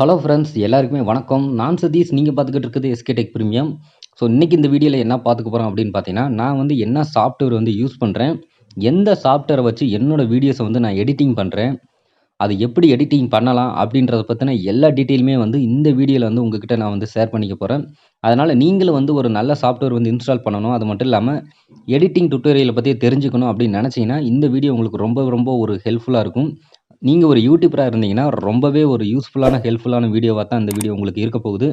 Hello friends எல்லாருக்குமே வணக்கம். நான் சதீஷ். நீங்கள் பார்த்துக்கிட்டு இருக்குது எஸ்கே டெக் பிரீமியம். ஸோ இன்றைக்கி இந்த வீடியோவில் என்ன பார்த்துக்க போகிறோம் அப்படின்னு பார்த்தீங்கன்னா, நான் வந்து என்ன சாஃப்ட்வேர் வந்து யூஸ் பண்ணுறேன், எந்த சாஃப்ட்வேரை வச்சு என்னோடய வீடியோஸை வந்து நான் எடிட்டிங் பண்ணுறேன், அது எப்படி எடிட்டிங் பண்ணலாம் அப்படின்றத பற்றின எல்லா டீட்டெயிலுமே வந்து இந்த வீடியோவில் வந்து உங்ககிட்ட நான் வந்து ஷேர் பண்ணிக்க போகிறேன். அதனால் நீங்களும் வந்து ஒரு நல்ல சாஃப்ட்வேர் வந்து இன்ஸ்டால் பண்ணணும், அது மட்டும் இல்லாமல் எடிட்டிங் டுட்டோரியலை பற்றி தெரிஞ்சுக்கணும் அப்படின்னு நினச்சிங்கன்னா இந்த வீடியோ உங்களுக்கு ரொம்ப ரொம்ப ஒரு ஹெல்ப்ஃபுல்லாக இருக்கும். நீங்கள் ஒரு யூடியூபராக இருந்தீங்கன்னா ரொம்பவே ஒரு யூஸ்ஃபுல்லான ஹெல்ப்ஃபுல்லான வீடியோவாக தான் இந்த வீடியோ உங்களுக்கு இருக்க போகுது.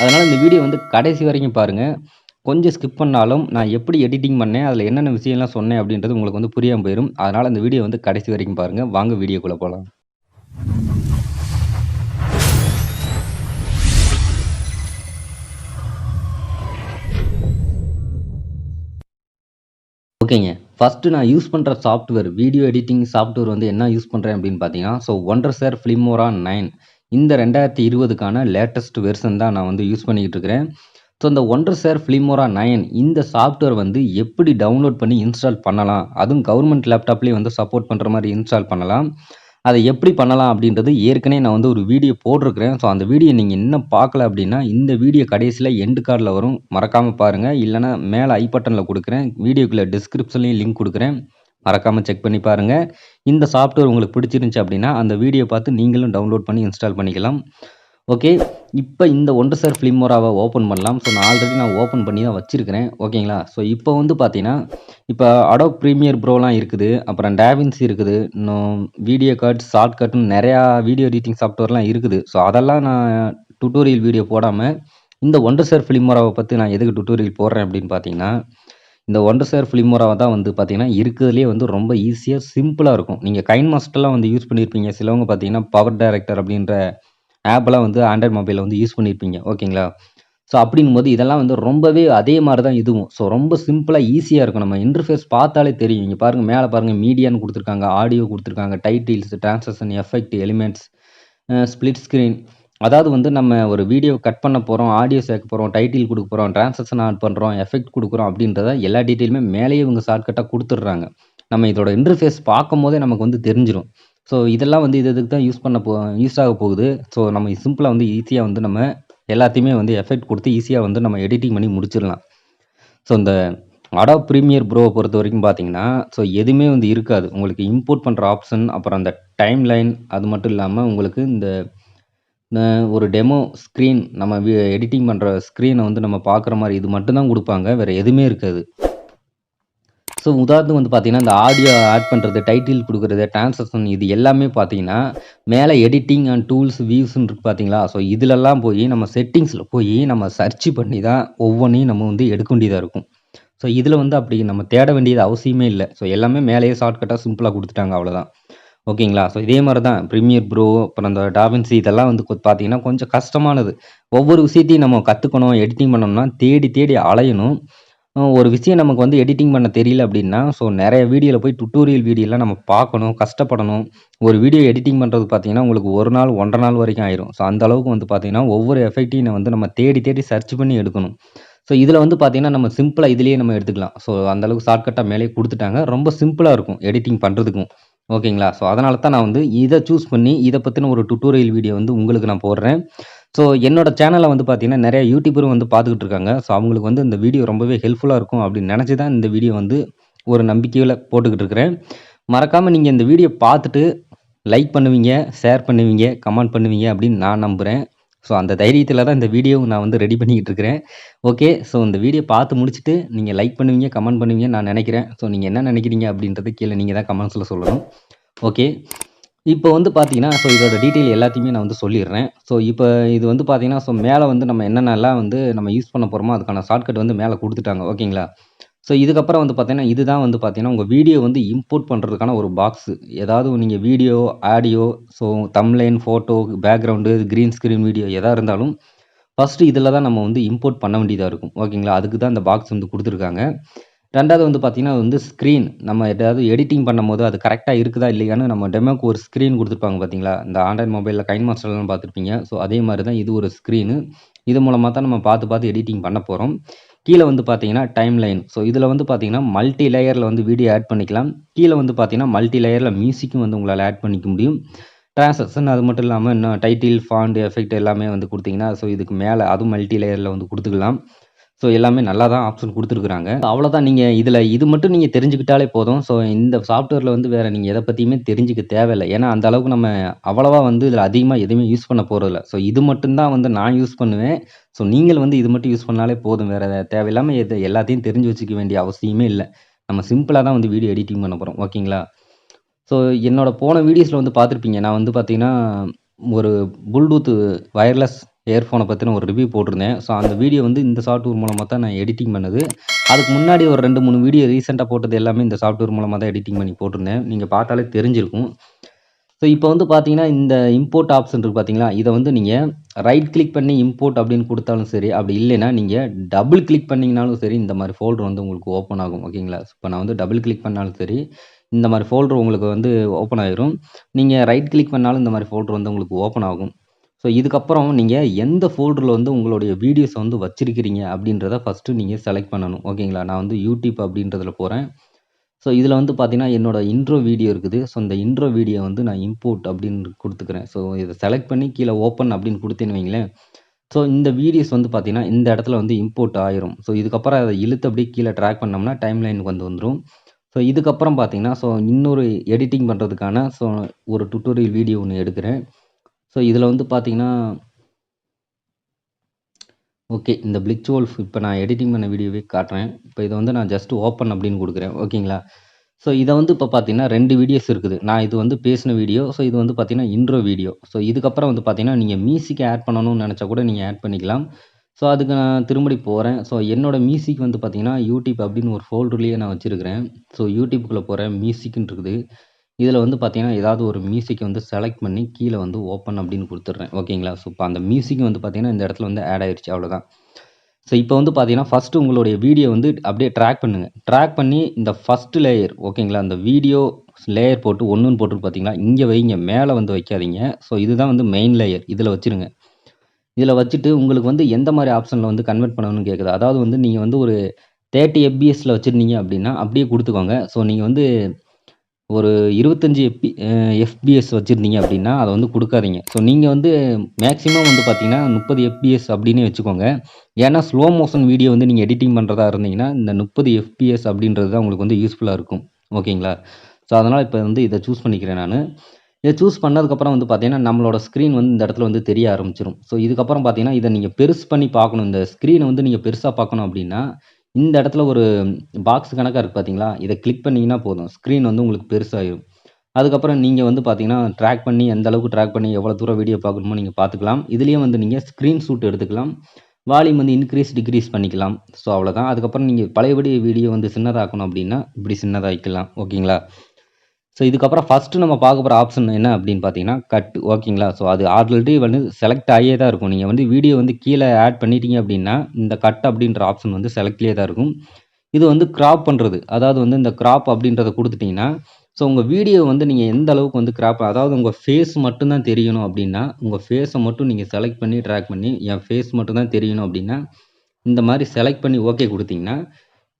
அதனால் இந்த வீடியோ வந்து கடைசி வரைக்கும் பாருங்கள். கொஞ்சம் ஸ்கிப் பண்ணாலும் நான் எப்படி எடிட்டிங் பண்ணேன், அதில் என்னென்ன விஷயம்லாம் சொன்னேன் அப்படின்றது உங்களுக்கு வந்து புரியாமல் போயிடும். அதனால் இந்த வீடியோ வந்து கடைசி வரைக்கும் பாருங்கள். வாங்க வீடியோக்குள்ளே போகலாம். ஓகேங்க. ஃபஸ்ட்டு நான் யூஸ் பண்ணுற சாஃப்ட்வேர், வீடியோ எடிட்டிங் சாஃப்ட்வேர் வந்து என்ன யூஸ் பண்ணுறேன் அப்படின்னு பார்த்தீங்கன்னா, ஒண்டர்ஷேர் ஃபிலிமோரா 9 இந்த 2020க்கான லேட்டஸ்ட் வெர்ஷன் தான் நான் வந்து யூஸ் பண்ணிக்கிட்டு இருக்கிறேன். இந்த ஒண்டர்ஷேர் ஃபிலிமோரா 9 இந்த சாஃப்ட்வேர் வந்து எப்படி டவுன்லோட் பண்ணி இன்ஸ்டால் பண்ணலாம், அதுவும் கவர்மெண்ட் லேப்டாப்லேயே வந்து சப்போர்ட் பண்ணுற மாதிரி இன்ஸ்டால் பண்ணலாம். அதை எப்படி பண்ணலாம் அப்படின்றது ஏற்கனவே நான் வந்து ஒரு வீடியோ போட்டிருக்கிறேன். அந்த வீடியோ நீங்கள் இன்னும் பார்க்கல அப்படின்னா இந்த வீடியோ கடைசியில் எண்டு கார்டில் வரும், மறக்காமல் பாருங்கள். இல்லைனா மேலே ஐ பட்டனில் கொடுக்குறேன், வீடியோக்குள்ளே டிஸ்கிரிப்ஷன்லேயும் லிங்க் கொடுக்குறேன், மறக்காமல் செக் பண்ணி பாருங்கள். இந்த சாஃப்ட்வேர் உங்களுக்கு பிடிச்சிருந்துச்சி அப்படின்னா அந்த வீடியோ பார்த்து நீங்களும் டவுன்லோட் பண்ணி இன்ஸ்டால் பண்ணிக்கலாம். ஓகே, இப்போ இந்த ஒண்டர்ஷேர் ஃபிலிமோராவை ஓப்பன் பண்ணலாம். நான் ஓப்பன் பண்ணி தான் வச்சுருக்கிறேன். ஓகேங்களா. இப்போ வந்து பார்த்தீங்கன்னா, இப்போ அடோப் ப்ரீமியர் ப்ரோலாம் இருக்குது, அப்புறம் டேவின்சி இருக்குது, இன்னும் வீடியோ கட், ஷார்ட் கட்னு நிறையா வீடியோ எடிட்டிங் சாஃப்ட்வேர்லாம் இருக்குது. அதெல்லாம் நான் டுட்டோரியல் வீடியோ போடாமல் இந்த ஒண்டர்ஷேர் ஃபிலிமோராவை பற்றி நான் எதுக்கு டுட்டோரியல் போடுறேன் அப்படின்னு பார்த்தீங்கன்னா, இந்த ஒண்டர்ஷேர் ஃபிலிமோராவை தான் வந்து பார்த்தீங்கன்னா இருக்கிறதுலே வந்து ரொம்ப ஈஸியாக சிம்பிளாக இருக்கும். நீங்கள் கைன் மாஸ்டர்லாம் வந்து யூஸ் பண்ணியிருப்பீங்க. சிலவங்க பார்த்தீங்கன்னா பவர் டைரக்டர் அப்படின்ற ஆப்பெல்லாம் வந்து ஆண்ட்ராய்ட் மொபைலில் வந்து யூஸ் பண்ணியிருப்பீங்க. ஓகேங்களா. அப்படிங்கும்போது இதெல்லாம் வந்து ரொம்பவே அதே மாதிரி தான் இதுவும். ரொம்ப சிம்பிளாக ஈஸியாக இருக்கும். நம்ம இன்டர்ஃபேஸ் பார்த்தாலே தெரியும். இங்கே பாருங்கள், மேலே பாருங்கள், மீடியான்னு கொடுத்துருக்காங்க, ஆடியோ கொடுத்துருக்காங்க, titles, transition, effect, elements, split screen. அதாவது வந்து நம்ம ஒரு வீடியோ கட் பண்ண போகிறோம், ஆடியோ சேர்க்க போகிறோம், டைட்டில் கொடுக்க போகிறோம், டிரான்சிஷன் ஆட் பண்ணுறோம், எஃபெக்ட் கொடுக்குறோம் அப்படின்றத எல்லா டீட்டெயிலுமே மேலேயே இவங்க ஷார்ட்கட்டாக கொடுத்துட்றாங்க. நம்ம இதோட இன்டர்ஃபேஸ் பார்க்கும் போதே நமக்கு வந்து தெரிஞ்சிடும். இதெல்லாம் வந்து இதுக்கு தான் யூஸ் ஆக போகுது. நம்ம சிம்பிளாக வந்து ஈஸியாக வந்து நம்ம எல்லாத்தையுமே வந்து எஃபெக்ட் கொடுத்து ஈஸியாக வந்து நம்ம எடிட்டிங் பண்ணி முடிச்சிடலாம். இந்த அடாப் ப்ரீமியர் ப்ரோவை பொறுத்த வரைக்கும் பார்த்தீங்கன்னா, எதுவுமே வந்து இருக்காது. உங்களுக்கு இம்போர்ட் பண்ணுற ஆப்ஷன், அப்புறம் அந்த டைம் லைன், அது மட்டும் இல்லாமல் உங்களுக்கு இந்த ஒரு டெமோ ஸ்க்ரீன், நம்ம எடிட்டிங் பண்ணுற ஸ்க்ரீனை வந்து நம்ம பார்க்குற மாதிரி இது மட்டும் தான் கொடுப்பாங்க. வேறு எதுவுமே இருக்காது. உதாரணத்துக்கு வந்து பார்த்தீங்கன்னா, இந்த ஆடியோ ஆட் பண்ணுறது, டைட்டில் கொடுக்குறது, டிரான்சிஷன் இது எல்லாமே பார்த்தீங்கன்னா, மேலே எடிட்டிங் அண்ட் டூல்ஸ், வியூஸ்ன்னு இருக்கு பார்த்தீங்களா? இதிலெல்லாம் போய் நம்ம செட்டிங்ஸில் போய் நம்ம சர்ச் பண்ணி தான் ஒவ்வொன்றையும் நம்ம வந்து எடுக்க வேண்டியதாக இருக்கும். இதில் வந்து அப்படி நம்ம தேட வேண்டியது அவசியமே இல்லை. எல்லாமே மேலேயே ஷார்ட்கட்டாக சிம்பிளாக கொடுத்துட்டாங்க, அவ்வளோதான். ஓகேங்களா. இதே மாதிரி தான் ப்ரீமியர் ப்ரோ, அப்புறம் இந்த டாவின்சி இதெல்லாம் வந்து பார்த்தீங்கன்னா கொஞ்சம் கஷ்டமானது. ஒவ்வொரு விஷயத்தையும் நம்ம கற்றுக்கணும், எடிட்டிங் பண்ணணும்னா தேடி தேடி அலையணும். ஒரு விஷயம் நமக்கு வந்து எடிட்டிங் பண்ண தெரியல அப்படின்னா, நிறைய வீடியோவில் போய் டுட்டோரியல் வீடியோலாம் நம்ம பார்க்கணும், கஷ்டப்படணும். ஒரு வீடியோ எடிட்டிங் பண்ணுறது பார்த்தீங்கன்னா, உங்களுக்கு 1 நாள், 1 1/2 நாள் வரைக்கும் ஆயிரும். அந்த அளவுக்கு வந்து பார்த்தீங்கன்னா, ஒவ்வொரு எஃபெக்ட்டையும் வந்து நம்ம தேடி தேடி சர்ச் பண்ணி எடுக்கணும். இதில் வந்து பார்த்தீங்கன்னா, நம்ம சிம்பிளாக இதிலேயே நம்ம எடுத்துக்கலாம். அந்த அளவுக்கு ஷார்ட்கட்டாக மேலேயே கொடுத்துட்டாங்க. ரொம்ப சிம்பிளாக இருக்கும் எடிட்டிங் பண்ணுறதுக்கும். ஓகேங்களா. அதனால தான் நான் வந்து இதை சூஸ் பண்ணி இதை பற்றின ஒரு டுட்டோரியல் வீடியோ வந்து உங்களுக்கு நான் போடுறேன். என்னோட சேனலை வந்து பார்த்தீங்கன்னா, நிறைய யூடியூபரும் வந்து பார்த்துக்கிட்டு இருக்காங்க. அவங்களுக்கு வந்து இந்த வீடியோ ரொம்பவே ஹெல்ப்ஃபுல்லாக இருக்கும் அப்படின்னு நினச்சி தான் இந்த வீடியோ வந்து ஒரு நம்பிக்கையில் போட்டுக்கிட்டு இருக்கிறேன். மறக்காமல் நீங்கள் இந்த வீடியோ பார்த்துட்டு லைக் பண்ணுவீங்க, ஷேர் பண்ணுவீங்க, கமெண்ட் பண்ணுவீங்க அப்படின்னு நான் நம்புகிறேன். அந்த தைரியத்தில் தான் இந்த வீடியோ நான் வந்து ரெடி பண்ணிக்கிட்டு இருக்கிறேன். ஓகே. இந்த வீடியோ பார்த்து முடிச்சுட்டு நீங்கள் லைக் பண்ணுவீங்க, கமெண்ட் பண்ணுவீங்கன்னு நான் நினைக்கிறேன். நீங்கள் என்ன நினைக்கிறீங்க அப்படின்றத கீழே நீங்கள் தான் கமெண்ட்ஸில் சொல்லணும். ஓகே. இப்போ வந்து பார்த்தீங்கன்னா, இதோட டீட்டெயில் எல்லாத்தையுமே நான் வந்து சொல்லிடுறேன். இப்போ இது வந்து பார்த்தீங்கன்னா, மேலே வந்து நம்ம என்னென்னலாம் வந்து நம்ம யூஸ் பண்ண போகிறோமோ அதுக்கான ஷார்ட்கட் வந்து மேலே கொடுத்துட்டாங்க. ஓகேங்களா. இதுக்கப்புறம் வந்து பார்த்தீங்கன்னா, இதுதான் வந்து பார்த்தீங்கன்னா, உங்கள் வீடியோ வந்து இம்போர்ட் பண்ணுறதுக்கான ஒரு பாக்ஸு. ஏதாவது நீங்கள் video, audio, thumbnail, photo, background, green screen video எதா இருந்தாலும் ஃபஸ்ட்டு இதில் தான் நம்ம வந்து இம்போர்ட் பண்ண வேண்டியதாக இருக்கும். ஓகேங்களா. அதுக்கு தான் இந்த பாக்ஸ் வந்து கொடுத்துருக்காங்க. 2வது வந்து பார்த்தீங்கன்னா வந்து ஸ்க்ரீன், நம்ம ஏதாவது எடிட்டிங் பண்ணும்போது அது கரெக்டாக இருக்குதா இல்லையான்னு நம்ம டெமோக்கு ஒரு ஸ்க்ரீன் கொடுத்துருப்பாங்க பார்த்தீங்களா. இந்த ஆண்ட்ராய்ட் மொபைலில் கைன் மாஸ்டர்லாம் பார்த்துருப்பீங்க. அதே மாதிரி தான் இது ஒரு ஸ்க்ரீனு. இது மூலமாக தான் நம்ம பார்த்து பார்த்து எடிட்டிங் பண்ண போகிறோம். கீழே வந்து பார்த்தீங்கன்னா டைம் லைன். இதில் வந்து பார்த்தீங்கன்னா மல்டி லேயரில் வந்து வீடியோ ஆட் பண்ணிக்கலாம். கீழே வந்து பார்த்தீங்கன்னா மல்டி லேயரில் மியூசிக்கும் வந்து உங்களால் ஆட் பண்ணிக்க முடியும். ட்ரான்சாக்ஷன் அது மட்டும் இல்லாம இன்னும் டைட்டில், ஃபாண்ட், எஃபெக்ட் எல்லாமே வந்து குடுத்தீங்கன்னா, ஸோ இதுக்கு மேல அதுவும் மல்டி லேயர்ல வந்து குடுத்துக்கலாம். ஸோ எல்லாமே நல்லா தான் ஆப்ஷன் குடுத்துருக்காங்க. அவ்வளோதான் நீங்க இதுல இது மட்டும் நீங்க தெரிஞ்சுக்கிட்டாலே போதும். ஸோ இந்த சாஃப்ட்வேர்ல வந்து வேற நீங்க எத பத்தியுமே தெரிஞ்சுக்க தேவையில்ல. ஏன்னா அந்த அளவுக்கு நம்ம அவ்வளவா வந்து இதுல அதிகமா எதுவுமே யூஸ் பண்ண போறதில்ல. ஸோ இது மட்டும் தான் வந்து நான் யூஸ் பண்ணுவேன். ஸோ நீங்கள் வந்து இது மட்டும் யூஸ் பண்ணாலே போதும். வேற தேவையில்லாம எல்லாத்தையும் தெரிஞ்சு வச்சுக்க வேண்டிய அவசியமே இல்ல. நம்ம சிம்பிளா தான் வந்து வீடியோ எடிட்டிங் பண்ண போறோம். ஓகேங்களா? ஸோ என்னோட போன வீடியோஸ்ல வந்து பார்த்துருப்பீங்க. நான் வந்து பார்த்தீங்கன்னா, ஒரு ப்ளூடூத் வயர்லெஸ் இயர்ஃபோன பத்தின ஒரு ரிவ்யூ போட்டிருந்தேன். ஸோ அந்த வீடியோ வந்து இந்த சாஃப்ட்வேர் மூலமா தான் நான் எடிட்டிங் பண்ணது. அதுக்கு முன்னாடி ஒரு 2, 3 வீடியோ ரீசென்ட்டா போட்டது எல்லாமே இந்த சாஃப்ட்வேர் மூலமா தான் எடிட்டிங் பண்ணி போட்டிருந்தேன். நீங்க பார்த்தாலே தெரிஞ்சிருக்கும். ஸோ இப்போ வந்து பார்த்தீங்கன்னா, இந்த இம்போர்ட் ஆப்ஷன் இருக்கு பார்த்தீங்களா? இத வந்து நீங்க ரைட் கிளிக் பண்ணி இம்போர்ட் அப்படின்னு குடுத்தாலும் சரி, அப்படி இல்லைன்னா நீங்க டபுள் கிளிக் பண்ணீங்கனாலும் சரி, இந்த மாரி ஃபோல்டர் வந்து உங்களுக்கு ஓப்பன் ஆகும். ஓகேங்களா? இப்போ நான் வந்து டபுள் கிளிக் பண்ணாலும் சரி, இந்த மாரி ஃபோல்டர் உங்களுக்கு வந்து ஓப்பன் ஆயிரும். நீங்க ரைட் கிளிக் பண்ணாலும் இந்த மாரி ஃபோல்டர் வந்து உங்களுக்கு ஓப்பன் ஆகும். ஸோ இதுக்கப்புறம் நீங்க எந்த ஃபோல்டர்ல வந்து உங்களுடைய வீடியோஸ வந்து வச்சிருக்கிறீங்க அப்படின்றத ஃபர்ஸ்ட்டு நீங்க செலக்ட் பண்ணணும். ஓகேங்களா? நான் வந்து யூடியூப் அப்படின்றதுல போறேன். ஸோ இதில வந்து பார்த்தீங்கன்னா, என்னோட இன்ட்ரோ வீடியோ இருக்குது. ஸோ இந்த இன்ட்ரோ வீடியோ வந்து நான் இம்போர்ட் அப்படின்னு குடுத்துக்கிறேன். ஸோ இத செலக்ட் பண்ணி கீழ ஓப்பன் அப்படின்னு குடுத்தேன்னு வைங்களேன். ஸோ இந்த வீடியோஸ் வந்து பார்த்தீங்கன்னா, இந்த இடத்துல வந்து இம்போர்ட் ஆயிரும். ஸோ இதுக்கப்புறம் அத இழுத்து அப்படியே கீழ ட்ராக் பண்ணோம்னா டைம் லைனுக்கு வந்து வந்துரும். ஸோ இதுக்கப்புறம் பார்த்தீங்கன்னா, ஸோ இன்னொரு எடிட்டிங் பண்ணுறதுக்கான ஒரு டுட்டோரியல் வீடியோ ஒண்ணு எடுக்கிறேன். ஸோ இதில வந்து பார்த்தீங்கன்னா ஓகே. இந்த பிளிட்ச் வோல்ஃப் இப்ப நான் எடிட்டிங் பண்ண வீடியோவே காட்டுறேன். இப்ப இத வந்து நான் ஜஸ்ட் ஓப்பன் அப்படின்னு குடுக்குறேன். ஓகேங்களா? ஸோ இத வந்து இப்ப பார்த்தீங்கன்னா 2 வீடியோஸ் இருக்குது. நான் இது வந்து பேசின வீடியோ. ஸோ இது வந்து பார்த்தீங்கன்னா, இன்ட்ரோ வீடியோ. ஸோ இதுக்கப்புறம் வந்து பார்த்தீங்கன்னா, நீங்க மியூசிக் ஆட் பண்ணணும்னு நெனச்சா கூட நீங்க ஆட் பண்ணிக்கலாம். ஸோ அதுக்கு நான் திரும்படி போறேன். ஸோ என்னோட மியூசிக் வந்து பார்த்தீங்கன்னா, யூடியூப் அப்படின்னு ஒரு ஃபோல்டர்லயே நான் வச்சிருக்கிறேன். ஸோ யூடியூப்குள்ள போறேன். மியூசிக்ன்னு இருக்குது. இதில வந்து பார்த்தீங்கன்னா, ஏதாவது ஒரு மியூசிக்க வந்து செலக்ட் பண்ணி கீழ வந்து ஓப்பன் அப்படின்னு குடுத்துடுறேன். ஓகேங்களா? ஸோ இப்ப அந்த மியூசிக் வந்து பார்த்தீங்கன்னா, இந்த இடத்துல வந்து ஆட் ஆயிருச்சு அவ்வளோதான். ஸோ இப்ப வந்து பார்த்தீங்கன்னா, ஃபர்ஸ்ட்டு உங்களுடைய வீடியோ வந்து அப்படியே ட்ராக் பண்ணுங்க. ட்ராக் பண்ணி இந்த ஃபர்ஸ்ட் லேயர் ஓகேங்களா? அந்த வீடியோ லேயர் போட்டு 1ன்னு போட்டிருக்கு பார்த்தீங்களா? இங்க வைங்க. மேல வந்து வைக்காதீங்க. ஸோ இதுதான் வந்து மெயின் லேயர். இதில வச்சுருங்க. இதில வச்சுட்டு உங்களுக்கு வந்து எந்த மாரி ஆப்ஷன்ல வந்து கன்வெர்ட் பண்ணணும்னு கேட்குது. அதாவது வந்து நீங்க வந்து ஒரு 30 எஃப்பிஎஸ்ல வச்சிருந்தீங்க அப்படின்னா, அப்படியே குடுத்துக்கோங்க. ஸோ நீங்க வந்து ஒரு 25 எஃப்பிஎஸ் வச்சிருந்தீங்க அப்படின்னா, அத வந்து குடுக்காதீங்க. ஸோ நீங்க வந்து மேக்ஸிமம் வந்து பார்த்தீங்கன்னா, 30 எஃப்பிஎஸ் அப்படின்னே வச்சுக்கோங்க. ஏன்னா, ஸ்லோ மோஷன் வீடியோ வந்து நீங்க எடிட்டிங் பண்றதா இருந்தீங்கன்னா, இந்த 30 எஃப்பிஎஸ் அப்படின்றது தான் உங்களுக்கு வந்து யூஸ்ஃபுல்லா இருக்கும். ஓகேங்களா? ஸோ அதனால இப்ப வந்து இத சூஸ் பண்ணிக்கிறேன் நானு. இத சூஸ் பண்ணதுக்கப்புறம் வந்து பார்த்தீங்கன்னா, நம்மளோட ஸ்க்ரீன் வந்து இந்த இடத்துல வந்து தெரிய ஆரம்பிச்சுரும். ஸோ இதுக்கப்புறம் பார்த்தீங்கன்னா, இத நீங்க பெருசு பண்ணி பார்க்கணும். இந்த ஸ்க்ரீன வந்து நீங்க பெருசா பார்க்கணும் அப்படின்னா, இந்த இடத்துல ஒரு பாக்ஸ் கணக்கா இருக்கு பார்த்தீங்களா? இத கிளிக் பண்ணீங்கன்னா போதும். ஸ்க்ரீன் வந்து உங்களுக்கு பெருசாயிரும். அதுக்கப்புறம் நீங்க வந்து பார்த்தீங்கன்னா, ட்ராக் பண்ணி எந்த அளவுக்கு ட்ராக் பண்ணி எவ்வளோ தூரம் வீடியோ பார்க்கணுமோ நீங்க பார்த்துக்கலாம். இதுலயே வந்து நீங்க ஸ்க்ரீன் ஷாட் எடுத்துக்கலாம். வால்யூம் வந்து இன்கிரீஸ், டிக்ரீஸ் பண்ணிக்கலாம். ஸோ அவ்வளோதான். அதுக்கப்புறம் நீங்க பழையபடி வீடியோ வந்து சின்னதாக்கணும் அப்படின்னா, இப்படி சின்னதாக்கிக்கலாம். ஓகேங்களா? ஸோ இதுக்கப்புறம் ஃபர்ஸ்ட்டு நம்ம பார்க்க போற ஆப்ஷன் என்ன அப்படின்னு பார்த்தீங்கன்னா, கட் ஓகேங்களா? ஸோ அது ஆல்ரெடி வந்து செலக்ட் ஆகியே தான் இருக்கும். நீங்க வந்து வீடியோ வந்து கீழ ஆட் பண்ணிட்டீங்க அப்படின்னா, இந்த கட் அப்படின்ற ஆப்ஷன் வந்து செலக்ட்லயே தான் இருக்கும். இது வந்து கிராப் பண்றது. அதாவது வந்து இந்த கிராப் அப்படின்றத குடுத்துட்டீங்கன்னா, ஸோ உங்க வீடியோ வந்து நீங்க எந்த அளவுக்கு வந்து கிராப் அதாவது உங்க ஃபேஸ் மட்டும் தான் தெரியணும் அப்படின்னா, உங்க ஃபேஸ மட்டும் நீங்க செலக்ட் பண்ணி ட்ராக் பண்ணி, என் ஃபேஸ் மட்டும் தான் தெரியணும் அப்படின்னா, இந்த மாரி செலக்ட் பண்ணி ஓகே குடுத்தீங்கன்னா,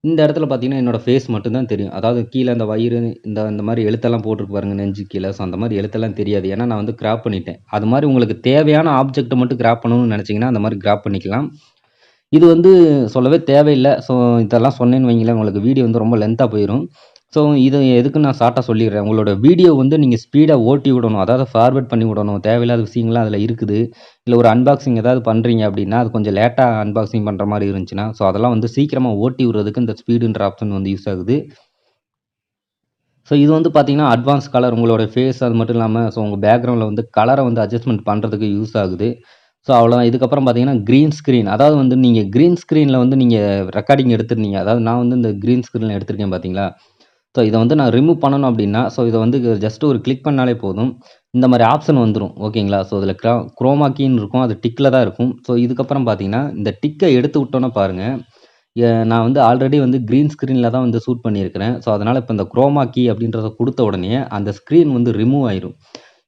இந்த இடத்துல பார்த்தீங்கன்னா, என்னோட ஃபேஸ் மட்டும் தான் தெரியும். அதாவது கீழ அந்த வயிறு இந்த இந்த மாரி எழுத்தெல்லாம் போட்டிருக்கு பாருங்க நெஞ்சுக்கு கீழ. ஸோ அந்த மாரி எழுத்தெல்லாம் தெரியாது. ஏன்னா நான் வந்து கிராப் பண்ணிட்டேன். அது மாரி உங்களுக்கு தேவையான ஆப்ஜெக்ட்ட மட்டும் கிராப் பண்ணணும்னு நெனச்சீங்கன்னா, அந்த மாரி கிராப் பண்ணிக்கலாம். இது வந்து சொல்லவே தேவையில்ல. ஸோ இதெல்லாம் சொன்னேன்னு வைங்களேன், உங்களுக்கு வீடியோ வந்து ரொம்ப லென்த்தா போயிரும். ஸோ இது எதுக்குன்னு நான் ஷார்ட்டா சொல்லிர்றேன். உங்களோட வீடியோ வந்து நீங்க ஸ்பீடா ஓட்டி விடணும். அதாவது ஃபார்வர்ட் பண்ணி விடணும். தேவையில்லாத விஷயங்கள்லாம் அதில இருக்குது. இல்ல ஒரு அன்பாக்சிங் ஏதாவது பண்றீங்க அப்டின்னா, அது கொஞ்சம் லேட்டா அன்பாக்சிங் பண்ற மாரி இருந்துச்சுன்னா, ஸோ அதெல்லாம் வந்து சீக்கிரமா ஓட்டி விடுறதுக்கு இந்த ஸ்பீடுன்ற ஆப்ஷன் வந்து யூஸ் ஆகுது. ஸோ இது வந்து பார்த்தீங்கன்னா, அட்வான்ஸ் கலர் உங்களோட ஃபேஸ் அது மட்டும் இல்லாம, ஸோ உங்க பேக்கிரவுண்ட்ல வந்து கலர வந்து அட்ஜஸ்ட்மென்ட் பண்றதுக்கு யூஸ் ஆகுது. ஸோ அவ்வளோதான். இதுக்கப்புறம் பார்த்தீங்கன்னா, கிரீன் ஸ்க்ரீன். அதாவது வந்து நீங்க கிரீன் ஸ்க்ரீன்ல வந்து நீங்க ரெக்கார்டிங் எடுத்திருந்தீங்க. அதாவது நான் வந்து இந்த கிரீன் ஸ்க்ரீன்ல எடுத்திருக்கேன் பார்த்தீங்களா? ஸோ இத வந்து நான் ரிமூவ் பண்ணணும் அப்டின்னா, ஸோ இத வந்து ஜஸ்ட் ஒரு கிளிக் பண்ணாலே போதும். இந்த மாரி ஆப்ஷன் வந்துரும். ஓகேங்களா? ஸோ இதில குரோமா கீன்னு இருக்கும். அது டிக்ல தான் இருக்கும். ஸோ இதுக்கப்புறம் பார்த்தீங்கன்னா, இந்த டிக்க எடுத்து விட்டோம்னா பாருங்க, நான் வந்து ஆல்ரெடி வந்து கிரீன் ஸ்க்ரீன்ல தான் வந்து ஷூட் பண்ணியிருக்கிறேன். ஸோ அதனால இப்ப இந்த குரோமா கீ அப்டின்றத குடுத்த உடனே, அந்த ஸ்க்ரீன் வந்து ரிமூவ் ஆயிரும்.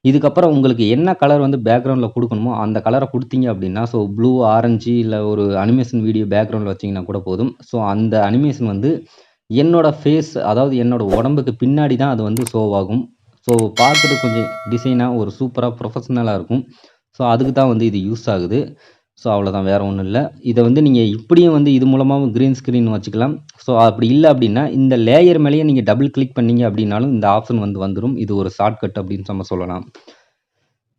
இதுக்கப்புறம் உங்களுக்கு என்ன கலர் வந்து பேக்கிரவுண்ட்ல குடுக்கணுமோ, அந்த கலர குடுத்தீங்க அப்டின்னா, ஸோ ப்ளூ, ஆரஞ்சு இல்ல ஒரு அனிமேஷன் வீடியோ பேக்கிரவுண்ட்ல வச்சீங்கன்னா கூட போதும். ஸோ அந்த அனிமேஷன் வந்து என்னோட ஃபேஸ் அதாவது என்னோட உடம்புக்கு பின்னாடி தான் அது வந்து ஷோ ஆகும். ஸோ பார்த்துட்டு கொஞ்சம் டிசைனாக ஒரு சூப்பராக ப்ரொஃபஷ்னலாக இருக்கும். ஸோ அதுக்கு தான் வந்து இது யூஸ் ஆகுது. ஸோ அவ்வளோதான், வேறு ஒன்றும் இல்லை. இதை வந்து நீங்கள் இப்படியும் வந்து இது மூலமாகவும் க்ரீன் ஸ்க்ரீன் வச்சுக்கலாம். ஸோ அப்படி இல்லை அப்படின்னா இந்த லேயர் மேலேயே நீங்கள் டபுள் கிளிக் பண்ணீங்க அப்படின்னாலும் இந்த ஆப்ஷன் வந்து வந்துடும். இது ஒரு ஷார்ட்கட் அப்படின்னு நம்ம சொல்லலாம்.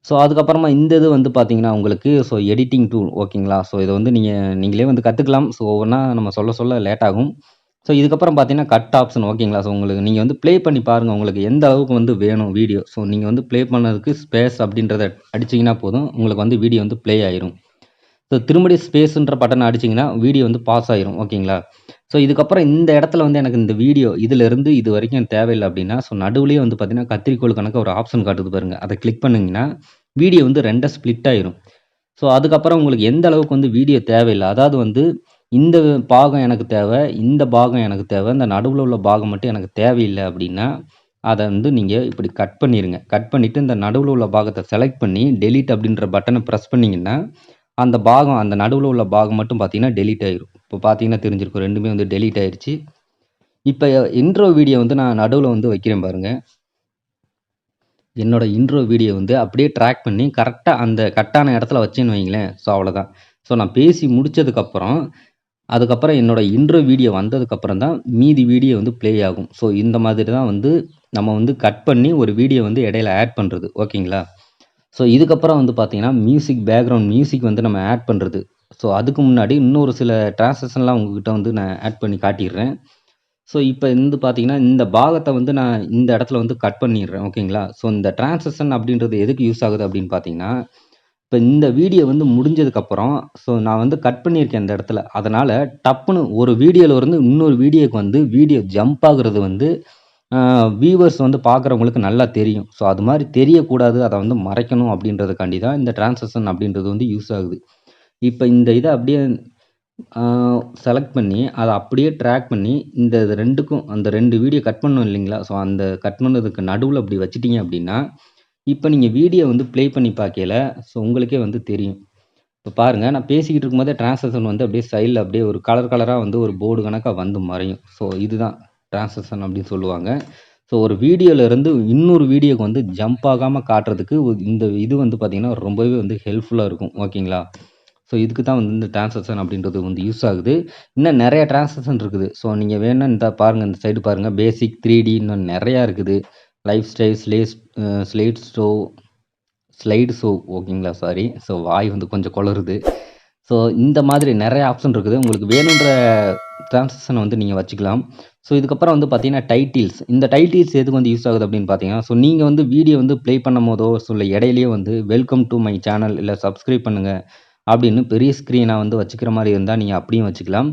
ஸோ அதுக்கப்புறமா இந்த இது வந்து பார்த்தீங்கன்னா உங்களுக்கு எடிட்டிங் டூல் ஓகேங்களா. ஸோ இதை வந்து நீங்களே வந்து கற்றுக்கலாம். ஸோ ஒவ்வொன்றா நம்ம சொல்ல சொல்ல லேட் ஆகும். ஸோ இதுக்கப்புறம் பார்த்தீங்கன்னா கட் ஆப்ஷன் ஓகேங்களா. ஸோ உங்களுக்கு நீங்கள் வந்து ப்ளே பண்ணி பாருங்கள், உங்களுக்கு எந்த அளவுக்கு வந்து வேணும் வீடியோ. ஸோ நீங்கள் வந்து ப்ளே பண்ணதுக்கு ஸ்பேஸ் அப்படின்றத அடிச்சிங்கன்னா போதும், உங்களுக்கு வந்து வீடியோ வந்து ப்ளே ஆயிரும். ஸோ திரும்படி ஸ்பேஸுன்ற பட்டனை அடிச்சிங்கன்னா வீடியோ வந்து பாஸ் ஆயிரும் ஓகேங்களா. ஸோ இதுக்கப்புறம் இந்த இடத்துல வந்து எனக்கு இந்த வீடியோ இதிலிருந்து இது வரைக்கும் தேவையில்லை அப்படின்னா, ஸோ நடுவுலேயே வந்து பார்த்தீங்கன்னா கத்திரிக்கோள் கணக்கு ஒரு ஆப்ஷன் காட்டுது பாருங்கள், அதை கிளிக் பண்ணிங்கன்னா வீடியோ வந்து 2 ஸ்ப்ளிட் ஆயிரும். ஸோ அதுக்கப்புறம் உங்களுக்கு எந்த அளவுக்கு வந்து வீடியோ தேவையில்லை, அதாவது வந்து இந்த பாகம் எனக்கு தேவை, இந்த பாகம் எனக்கு தேவை, இந்த நடுவில் உள்ள பாகம் மட்டும் எனக்கு தேவையில்லை அப்படின்னா அதை வந்து நீங்கள் இப்படி கட் பண்ணிடுங்க. கட் பண்ணிவிட்டு இந்த நடுவில் உள்ள பாகத்தை செலக்ட் பண்ணி டெலீட் அப்படின்ற பட்டனை ப்ரெஸ் பண்ணிங்கன்னா அந்த பாகம், அந்த நடுவில் உள்ள பாகம் மட்டும் பார்த்தீங்கன்னா டெலீட் ஆயிரும். இப்போ பார்த்தீங்கன்னா தெரிஞ்சிருக்கும், ரெண்டுமே வந்து டெலீட் ஆயிடுச்சு. இப்போ இன்ட்ரோ வீடியோ வந்து நான் நடுவில் வந்து வைக்கிறேன் பாருங்கள். என்னோட இன்ட்ரோ வீடியோ வந்து அப்படியே ட்ராக் பண்ணி கரெக்டாக அந்த கட்டான இடத்துல வச்சேன்னு வைங்களேன். ஸோ அவ்வளோதான். ஸோ நான் பேசி முடிச்சதுக்கப்புறம், அதுக்கப்புறம் என்னோட இன்ட்ரோ வீடியோ வந்ததுக்கப்புறம் தான் மீதி வீடியோ வந்து ப்ளே ஆகும். ஸோ இந்த மாதிரி தான் வந்து நம்ம வந்து கட் பண்ணி ஒரு வீடியோ வந்து இடையில ஆட் பண்ணுறது ஓகேங்களா. ஸோ இதுக்கப்புறம் வந்து பார்த்தீங்கன்னா மியூசிக், பேக்ரவுண்ட் மியூசிக் வந்து நம்ம ஆட் பண்ணுறது. ஸோ அதுக்கு முன்னாடி இன்னொரு சில ட்ரான்சாக்ஷன்லாம் உங்ககிட்ட வந்து நான் ஆட் பண்ணி காட்டிடுறேன். ஸோ இப்போ வந்து பார்த்தீங்கன்னா இந்த பாகத்தை வந்து நான் இந்த இடத்துல வந்து கட் பண்ணிடுறேன் ஓகேங்களா. ஸோ இந்த ட்ரான்சாக்ஷன் அப்படின்றது எதுக்கு யூஸ் ஆகுது அப்படின்னு பார்த்தீங்கன்னா, இப்போ இந்த வீடியோ வந்து முடிஞ்சதுக்கப்புறம் ஸோ நான் வந்து கட் பண்ணியிருக்கேன் இந்த இடத்துல. அதனால் டப்புன்னு ஒரு வீடியோவில் இருந்து இன்னொரு வீடியோக்கு வந்து வீடியோ ஜம்ப் ஆகுறது வந்து வியூவர்ஸ் வந்து பார்க்குறவங்களுக்கு நல்லா தெரியும். ஸோ அது மாதிரி தெரியக்கூடாது, அதை வந்து மறைக்கணும் அப்படின்றதுக்காண்டி தான் இந்த ட்ரான்சாக்ஷன் அப்படின்றது வந்து யூஸ் ஆகுது. இப்போ இந்த இதை அப்படியே செலக்ட் பண்ணி அதை அப்படியே ட்ராக் பண்ணி இந்த இது 2க்கும் அந்த 2 வீடியோ கட் பண்ணோம் இல்லைங்களா. ஸோ அந்த கட் பண்ணதுக்கு நடுவில் அப்படி வச்சுட்டீங்க அப்படின்னா, இப்போ நீங்கள் வீடியோ வந்து ப்ளே பண்ணி பார்க்கையில ஸோ உங்களுக்கே வந்து தெரியும். இப்போ பாருங்கள், நான் பேசிக்கிட்டு இருக்கும்போதே ட்ரான்சாக்ஷன் வந்து அப்படியே சைடில் அப்படியே ஒரு கலர் கலராக வந்து ஒரு போர்டு கணக்காக வந்து மறையும். ஸோ இதுதான் ட்ரான்சாக்ஷன் அப்படின்னு சொல்லுவாங்க. ஸோ ஒரு வீடியோலேருந்து இன்னொரு வீடியோக்கு வந்து ஜம்ப் ஆகாமல் காட்டுறதுக்கு இந்த இது வந்து பார்த்திங்கன்னா ரொம்பவே வந்து ஹெல்ப்ஃபுல்லாக இருக்கும் ஓகேங்களா. ஸோ இதுக்கு தான் வந்து இந்த ட்ரான்சாக்ஷன் அப்படின்றது வந்து யூஸ் ஆகுது. இன்னும் நிறைய ட்ரான்சாக்ஷன் இருக்குது. ஸோ நீங்கள் வேணும்னா இந்த பாருங்கள், இந்த சைடு பாருங்கள், பேசிக், 3D இன்னும் நிறையா இருக்குது. லைஃப் ஸ்டைல், ஸ்லைட் ஷோ ஓகேங்களா. சாரி, ஸோ வாய் வந்து கொஞ்சம் குளறுது. ஸோ இந்த மாதிரி நிறைய ஆப்ஷன் இருக்குது. உங்களுக்கு வேணுன்ற ட்ரான்சாக்ஷனை வந்து நீங்கள் வச்சுக்கலாம். ஸோ இதுக்கப்புறம் வந்து பார்த்தீங்கன்னா டைட்டில்ஸ். இந்த டைட்டில்ஸ் எதுக்கு வந்து யூஸ் ஆகுது அப்படின்னு பார்த்தீங்கன்னா, ஸோ நீங்கள் வந்து வீடியோ வந்து ப்ளே பண்ணும்போதோ இல்லை இடையிலேயே வந்து வெல்கம் டு மை சேனல் இல்லை சப்ஸ்கிரைப் பண்ணுங்கள் அப்படின்னு பெரிய ஸ்க்ரீனாக வந்து வச்சுக்கிற மாதிரி இருந்தால் நீங்கள் அப்படியும் வச்சுக்கலாம்.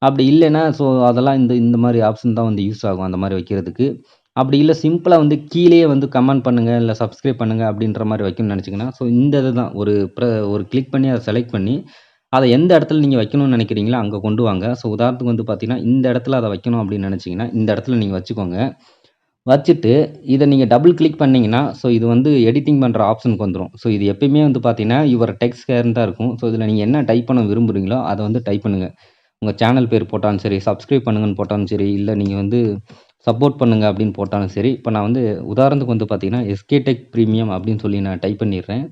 அப்படி இல்லைன்னா ஸோ அதெல்லாம் இந்த இந்த மாதிரி ஆப்ஷன் தான் வந்து யூஸ் ஆகும் அந்த மாதிரி வைக்கிறதுக்கு. அப்படி இல்லை சிம்பிளாக வந்து கீழேயே வந்து கமெண்ட் பண்ணுங்கள் இல்லை சப்ஸ்கிரைப் பண்ணுங்கள் அப்படின்ற மாதிரி வைக்கணும்னு நினச்சிங்கன்னா, ஸோ இந்த இது தான் ஒரு கிளிக் பண்ணி அதை செலக்ட் பண்ணி அதை எந்த இடத்துல நீங்கள் வைக்கணும்னு நினைக்கிறீங்களோ அங்கே கொண்டு வாங்க. ஸோ உதாரணத்துக்கு வந்து பார்த்தீங்கன்னா இந்த இடத்துல அதை வைக்கணும் அப்படின்னு நினச்சிங்கன்னா இந்த இடத்துல நீங்கள் வச்சுக்கோங்க. வச்சுட்டு இதை நீங்கள் டபுள் கிளிக் பண்ணிங்கன்னா ஸோ இது வந்து எடிட்டிங் பண்ணுற ஆப்ஷனுக்கு வந்துடும். ஸோ இது எப்பயுமே வந்து பார்த்தீங்கன்னா யுவர் டெக்ஸ்ட் கேர்னு தான் இருக்கும். ஸோ இதில் நீங்கள் என்ன டைப் பண்ண விரும்புகிறீங்களோ அதை வந்து டைப் பண்ணுங்கள். உங்கள் சேனல் பேர் போட்டாலும் சரி, சப்ஸ்கிரைப் பண்ணுங்கன்னு போட்டாலும் சரி, இல்லை நீங்கள் வந்து சப்போர்ட் பண்ணுங்கள் அப்படின்னு போட்டாலும் சரி. இப்போ நான் வந்து உதாரணத்துக்கு வந்து பார்த்தீங்கன்னா எஸ்கே டெக் ப்ரீமியம் அப்படின்னு சொல்லி நான் டைப் பண்ணிடுறேன்.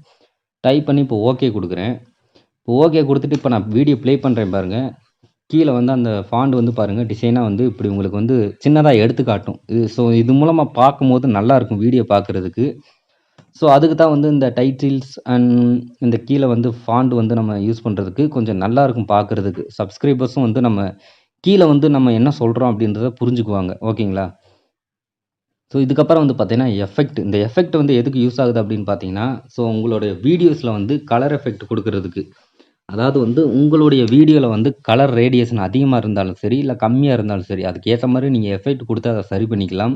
டைப் பண்ணி இப்போ ஓகே கொடுக்குறேன். இப்போ ஓகே கொடுத்துட்டு இப்போ நான் வீடியோ ப்ளே பண்ணுறேன் பாருங்கள். கீழே வந்து அந்த ஃபாண்ட் வந்து பாருங்கள், டிசைனாக வந்து இப்படி உங்களுக்கு வந்து சின்னதாக எடுத்து காட்டும். இது மூலமாக பார்க்கும்போது நல்லாயிருக்கும் வீடியோ பார்க்குறதுக்கு. ஸோ அதுக்கு தான் வந்து இந்த டைட்டில்ஸ் அண்ட் இந்த கீழே வந்து ஃபாண்ட் வந்து நம்ம யூஸ் பண்ணுறதுக்கு கொஞ்சம் நல்லாயிருக்கும் பார்க்குறதுக்கு. சப்ஸ்கிரைபர்ஸும் வந்து நம்ம கீழே வந்து நம்ம என்ன சொல்கிறோம் அப்படின்றத புரிஞ்சுக்குவாங்க ஓகேங்களா. ஸோ இதுக்கப்புறம் வந்து பார்த்தீங்கன்னா எஃபெக்ட். இந்த எஃபெக்ட் வந்து எதுக்கு யூஸ் ஆகுது அப்படின்னு பார்த்தீங்கன்னா, ஸோ உங்களுடைய வீடியோஸில் வந்து கலர் எஃபெக்ட் கொடுக்கறதுக்கு. அதாவது வந்து உங்களுடைய வீடியோவில் வந்து கலர் ரேடியேஷன் அதிகமாக இருந்தாலும் சரி, இல்லை கம்மியாக இருந்தாலும் சரி, அதுக்கேற்ற மாதிரி நீங்கள் எஃபெக்ட் கொடுத்து அதை சரி பண்ணிக்கலாம்.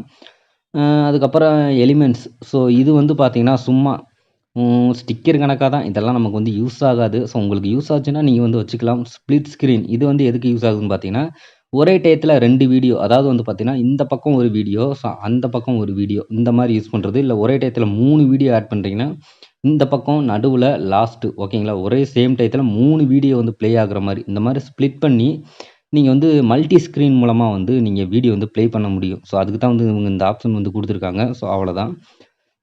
அதுக்கப்புறம் எலிமெண்ட்ஸ். ஸோ இது வந்து பார்த்தீங்கன்னா சும்மா ஸ்டிக்கர் கணக்காக தான், இதெல்லாம் நமக்கு வந்து யூஸ் ஆகாது. ஸோ உங்களுக்கு யூஸ் ஆச்சுன்னா நீங்கள் வந்து வச்சுக்கலாம். ஸ்ப்ளிட் ஸ்க்ரீன் இது வந்து எதுக்கு யூஸ் ஆகுதுன்னு பார்த்தீங்கன்னா, ஒரே டயத்தில் 2 வீடியோ, அதாவது வந்து பார்த்தீங்கன்னா இந்த பக்கம் ஒரு வீடியோ, ஸோ அந்த பக்கம் ஒரு வீடியோ, இந்த மாதிரி யூஸ் பண்ணுறது. இல்லை ஒரே டயத்தில் 3 வீடியோ ஆட் பண்ணுறீங்கன்னா இந்த பக்கம் நடுவில் லாஸ்ட்டு ஓகேங்களா. ஒரே சேம் டயத்தில் 3 வீடியோ வந்து ப்ளே ஆகுற மாதிரி இந்த மாதிரி ஸ்ப்ளிட் பண்ணி நீங்கள் வந்து மல்டி ஸ்க்ரீன் மூலமாக வந்து நீங்கள் வீடியோ வந்து ப்ளே பண்ண முடியும். ஸோ அதுக்கு தான் வந்து இவங்க இந்த ஆப்ஷன் வந்து கொடுத்துருக்காங்க. ஸோ அவ்வளோதான்.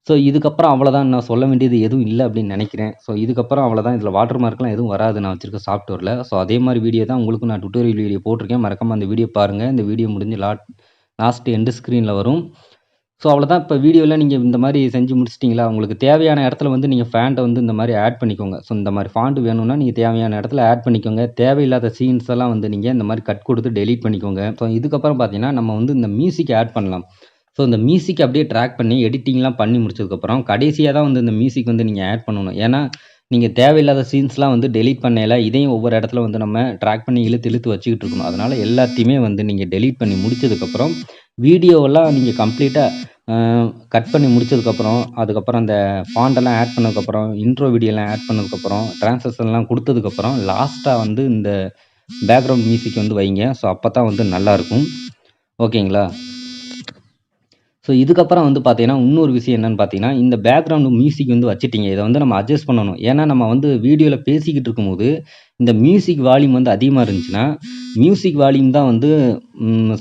ஸோ இதுக்கப்புறம் அவ்வளோதான். நான் சொல்ல வேண்டியது எதுவும் இல்ல அப்படின்னு நெனைக்கிறேன். ஸோ இதுக்கப்புறம் அவ்வளோதான். இதில வாட்டர் மார்க்லாம் எதுவும் வராது நான் வச்சிருக்க சாஃப்ட்வேர்ல. ஸோ அதே மாரி வீடியோ தான் உங்களுக்கும் நான் டுட்டோரியல் வீடியோ போட்டிருக்கேன். மறக்காம அந்த வீடியோ பாருங்க. இந்த வீடியோ முடிஞ்சு லாஸ்ட் எண்ட் ஸ்க்ரீன்ல வரும். ஸோ அவ்வளோதான். இப்ப வீடியோல நீங்க இந்த மாரி செஞ்சு முடிச்சுட்டீங்களா? உங்களுக்கு தேவையான இடத்துல வந்து நீங்க ஃபேண்ட்ட வந்து இந்த மாரி ஆட் பண்ணிக்கோங்க. ஸோ இந்த மாரி ஃபாண்ட் வேணும்னா நீங்க தேவையான இடத்துல ஆட் பண்ணிக்கோங்க. தேவையில்லாத சீன்ஸ் எல்லாம் வந்து நீங்க இந்த மாரி கட் குடுத்து டெலீட் பண்ணிக்கோங்க. ஸோ இதுக்கப்புறம் பார்த்தீங்கன்னா, நம்ம வந்து இந்த மியூசிக் ஆட் பண்ணலாம். ஸோ இந்த மியூசிக் அப்படியே ட்ராக் பண்ணி எடிட்டிங்லாம் பண்ணி முடிச்சதுக்கப்புறம், கடைசியா தான் வந்து இந்த மியூசிக் வந்து நீங்க ஆட் பண்ணணும். ஏன்னா, நீங்க தேவையில்லாத சீன்ஸ்லாம் வந்து டெலீட் பண்ணையில, இதையும் ஒவ்வொரு இடத்துல வந்து நம்ம ட்ராக் பண்ணி இழுத்து இழுத்து வச்சுக்கிட்டு இருக்கணும். அதனால எல்லாத்தையுமே வந்து நீங்க டெலீட் பண்ணி முடிச்சதுக்கப்புறம், வீடியோவெல்லாம் நீங்க கம்ப்ளீட்டா அ கட் பண்ணி முடிச்சதுக்கப்புறம், அதுக்கப்புறம் அந்த ஃபாண்டெல்லாம் ஆட் பண்ணதுக்கப்புறம், இன்ட்ரோ வீடியோலாம் ஆட் பண்ணதுக்கப்புறம், ட்ரான்சிஷன்லாம் குடுத்ததுக்கப்புறம், லாஸ்ட்டா வந்து இந்த பேக்கிரவுண்ட் மியூசிக் வந்து வைங்க. ஸோ அப்பதான் வந்து நல்லாருக்கும். ஓகேங்களா? ஸோ இதுக்கப்புறம் வந்து பார்த்தீங்கன்னா, இன்னொரு விஷயம் என்னன்னு பார்த்தீங்கன்னா, இந்த பேக்கிரவுண்ட் மியூசிக் வந்து வச்சுட்டீங்க. இத வந்து நம்ம அட்ஜஸ்ட் பண்ணணும். ஏன்னா, நம்ம வந்து வீடியோல பேசிக்கிட்டு இருக்கும்போது, இந்த மியூசிக் வால்யூம் வந்து அதிகமா இருந்துச்சுன்னா, மியூசிக் வால்யூம் தான் வந்து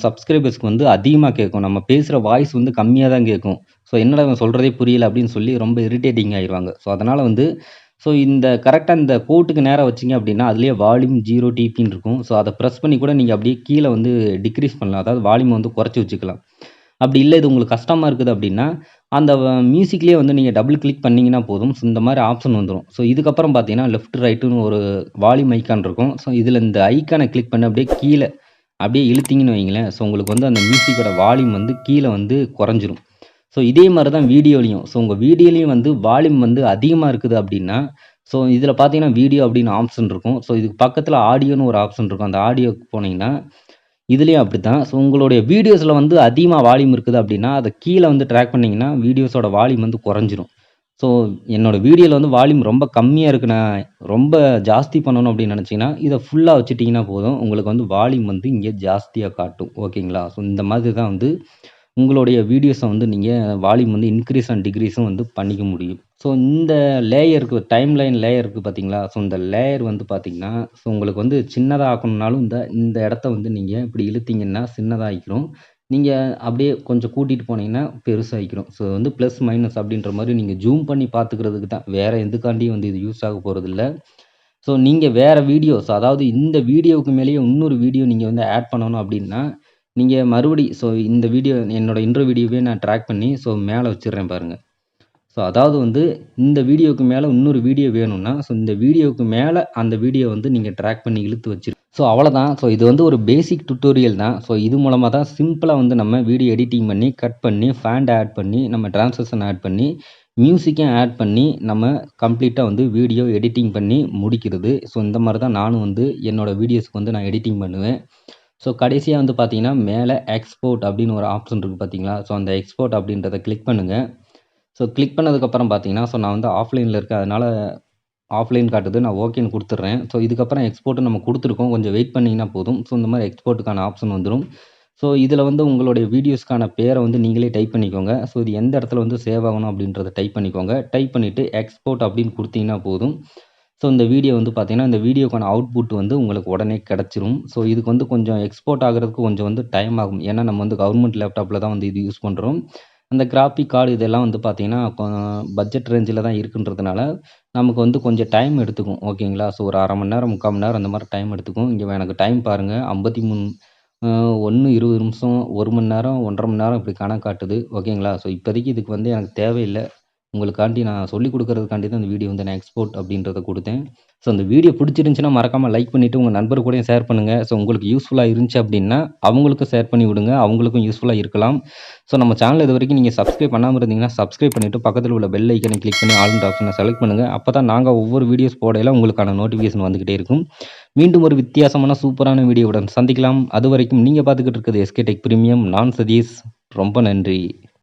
சப்ஸ்கிரைபர்ஸ்க்கு வந்து அதிகமா கேட்கும். நம்ம பேசுற வாய்ஸ் வந்து கம்மியா தான் கேட்கும். ஸோ என்னடா இவன் சொல்றதே புரியல அப்படின்னு சொல்லி ரொம்ப இரிட்டேட்டிங் ஆயிருவாங்க. ஸோ அதனால வந்து இந்த கரெக்ட்டா இந்த கோட்டுக்கு நேரா வச்சீங்க அப்படின்னா, அதிலேயே வால்யூம் 0 டிபின்னு இருக்கும். ஸோ அத பிரஸ் பண்ணி கூட நீங்க அப்படியே கீழ வந்து டிக்ரீஸ் பண்ணலாம். அதாவது வால்யூம் வந்து குறைச்சு வச்சுக்கலாம். அப்படி இல்ல இது உங்களுக்கு கஷ்டமா இருக்குது அப்படின்னா, அந்த மியூசிக்லயே வந்து நீங்க டபுள் கிளிக் பண்ணீங்கன்னா போதும். ஸோ இந்த மாரி ஆப்ஷன் வந்துரும். ஸோ இதுக்கப்புறம் பார்த்தீங்கன்னா, லெஃப்ட், ரைட்டுன்னு ஒரு வால்யூம் ஐகான் இருக்கும். ஸோ இதில இந்த ஐகான கிளிக் பண்ணி அப்படியே கீழ அப்படியே இழுத்தீங்கன்னு வையுங்களேன், ஸோ உங்களுக்கு வந்து அந்த மியூசிக்கோட வால்யூம் வந்து கீழ வந்து குறைஞ்சிரும். ஸோ இதே மாரி தான் வீடியோலயும். ஸோ உங்க வீடியோலயும் வந்து வால்யூம் வந்து அதிகமா இருக்குது அப்படின்னா, ஸோ இதில பார்த்தீங்கன்னா, வீடியோ அப்படின்னு ஆப்ஷன் இருக்கும். ஸோ இதுக்கு பக்கத்தில ஆடியோன்னு ஒரு ஆப்ஷன் இருக்கும். அந்த ஆடியோக்கு போனீங்கன்னா இதுலயும் அப்படித்தான். ஸோ உங்களுடைய வீடியோஸ்ல வந்து அதிகமா வால்யூம் இருக்குது அப்படின்னா, அத கீழ வந்து ட்ராக் பண்ணீங்கன்னா, வீடியோஸோட வால்யூம் வந்து குறைஞ்சிரும். ஸோ என்னோட வீடியோல வந்து வால்யூம் ரொம்ப கம்மியா இருக்கு. நான் ரொம்ப ஜாஸ்தி பண்ணணும் அப்படின்னு நினைச்சீங்கன்னா, இத ஃபுல்லா வச்சுட்டீங்கன்னா போதும். உங்களுக்கு வந்து வால்யூம் வந்து இங்க ஜாஸ்தியா காட்டும். ஓகேங்களா? ஸோ இந்த மாதிரி தான் வந்து உங்களுடைய வீடியோஸ வந்து நீங்க வால்யூம் வந்து இன்கிரீஸ் அண்ட் டிக்ரீஸும் வந்து பண்ணிக்க முடியும். ஸோ இந்த லேயருக்கு டைம்லைன் லேயர் இருக்கு பார்த்தீங்களா? ஸோ இந்த லேயர் வந்து பார்த்தீங்கன்னா, ஸோ உங்களுக்கு வந்து சின்னதா ஆக்கணும்னாலும் இந்த இந்த இடத்த வந்து நீங்க இப்படி இழுத்தீங்கன்னா சின்னதாயிக்கும். நீங்க அப்படியே கொஞ்சம் கூட்டிட்டு போனீங்கன்னா பெருசாயிக்கும். ஸோ வந்து பிளஸ், மைனஸ் அப்படின்ற மாரி நீங்க ஜூம் பண்ணி பார்த்துக்கிறதுக்கு தான். வேற எதுக்காண்டியும் வந்து இது யூஸ் ஆக போறதில்ல. ஸோ நீங்க வேற வீடியோஸ் அதாவது இந்த வீடியோவுக்கு மேலேயே இன்னொரு வீடியோ நீங்க வந்து ஆட் பண்ணணும் அப்படின்னா, நீங்க இந்த வீடியோ என்னோட இன்ட்ரோ வீடியோவே நான் ட்ராக் பண்ணி மேல வச்சுடுறேன் பாருங்க. அதாவது வந்து இந்த வீடியோவுக்கு மேல இன்னொரு வீடியோ வேணும்னா, இந்த வீடியோவுக்கு மேல அந்த வீடியோ வந்து நீங்க ட்ராக் பண்ணி இழுத்து அவ்வளதான். இது வந்து ஒரு பேசிக் டுட்டோரியல் தான். இது மூலமா தான் சிம்பிளா வந்து நம்ம வீடியோ எடிட்டிங் பண்ணி, கட் பண்ணி, ஃபேண்ட் ஆட் பண்ணி, நம்ம ட்ரான்சிஷன் ஆட் பண்ணி, மியூசிக்கும் ஆட் பண்ணி, நம்ம கம்ப்ளீட்டா வந்து வீடியோ எடிட்டிங் பண்ணி முடிக்கிறது. இந்த மாரி தான் நானும் வந்து என்னோட வீடியோஸ்க்கு வந்து நான் எடிட்டிங் பண்ணுவேன். கடைசியா வந்து பார்த்தீங்கன்னா, மேல எக்ஸ்போர்ட் அப்படின்னு ஒரு ஆப்ஷன் இருக்கு பார்த்தீங்களா? அந்த எக்ஸ்போர்ட் அப்படின்றத கிளிக் பண்ணுங்க. கிளிக் பண்ணதுக்கப்புறம் பார்த்தீங்கன்னா, நான் வந்து ஆஃப்லைன்ல இருக்கேன். அதனால ஆஃப்லைன் காட்டுது. நான் ஓகேன்னு குடுத்துடுறேன். இதுக்கப்புறம் எக்ஸ்போர்ட் நம்ம குடுத்துருக்கோம். கொஞ்சம் வெயிட் பண்ணீங்கன்னா போதும். இந்த மாரி எக்ஸ்போர்ட்டுக்கான ஆப்ஷன் வந்துரும். இதில வந்து உங்களுடைய வீடியோஸ்க்கான பேர வந்து நீங்களே டைப் பண்ணிக்கோங்க. இது எந்த இடத்துல வந்து சேவ் ஆகணும் அப்படின்றத டைப் பண்ணிக்கோங்க. டைப் பண்ணிட்டு எக்ஸ்போர்ட் அப்படின்னு குடுத்தீங்கன்னா போதும். இந்த வீடியோ வந்து பார்த்தீங்கன்னா, இந்த வீடியோக்கான அவுட்புட் வந்து உங்களுக்கு உடனே கிடைச்சிரும். இதுக்கு வந்து கொஞ்சம் எக்ஸ்போர்ட் ஆகுறதுக்கு கொஞ்சம் வந்து டைம் ஆகும். ஏன்னா, நம்ம வந்து கவர்மெண்ட் லேப்டாப்ல தான் வந்து இது யூஸ் பண்றோம். அந்த கிராஃபிக் கார்டு இதெல்லாம் வந்து பார்த்தீங்கன்னா, பட்ஜெட் ரேஞ்சில தான் இருக்குன்றதுனால, நமக்கு வந்து கொஞ்சம் டைம் எடுத்துக்கும். ஓகேங்களா? ஒரு 1/2 மணி நேரம், 3/4 மணி நேரம் அந்த மாரி டைம் எடுத்துக்கும். இங்க எனக்கு டைம் பாருங்க 53 1 20 நிமிஷம், 1 மணி நேரம், 1 1/2 மணி நேரம் இப்படி கணக்கு காட்டுது. ஓகேங்களா? இப்போதைக்கு இதுக்கு வந்து எனக்கு தேவையில்ல. உங்களுக்காண்டி நான் சொல்லிக் குடுக்குறதுக்காண்டி தான் இந்த வீடியோ வந்து நான் எக்ஸ்போர்ட் அப்படின்றத குடுத்தேன். அந்த வீடியோ பிடிச்சிருந்துச்சுன்னா மறக்காம லைக் பண்ணிட்டு உங்க நண்பர் கூடயும் ஷேர் பண்ணுங்க. உங்களுக்கு யூஸ்ஃபுல்லா இருந்துச்சு அப்படின்னா, அவங்களுக்கும் ஷேர் பண்ணி விடுங்க. அவங்களுக்கும் யூஸ்ஃபுல்லா இருக்கலாம். நம்ம சேனல இதுவரைக்கும் நீங்க சப்ஸ்கிரைப் பண்ணாம இருந்தீங்கன்னா, சப்ஸ்கிரைப் பண்ணிட்டு பக்கத்துல உள்ள பெல் ஐகானை கிளிக் பண்ணி ஆல்ன்ற ஆப்ஷன செலக்ட் பண்ணுங்க. அப்பதான் நாங்க ஒவ்வொரு வீடியோஸ் போடையில உங்களுக்கான நோட்டிஃபிகேஷன் வந்துகிட்டே இருக்கும். மீண்டும் ஒரு வித்தியாசமான சூப்பரான வீடியோவுடன் சந்திக்கலாம். அதுவரைக்கும் நீங்க பார்த்துக்கிட்டு இருக்கிறது எஸ்கே டெக் பிரீமியம். நான் சதீஷ். ரொம்ப நன்றி.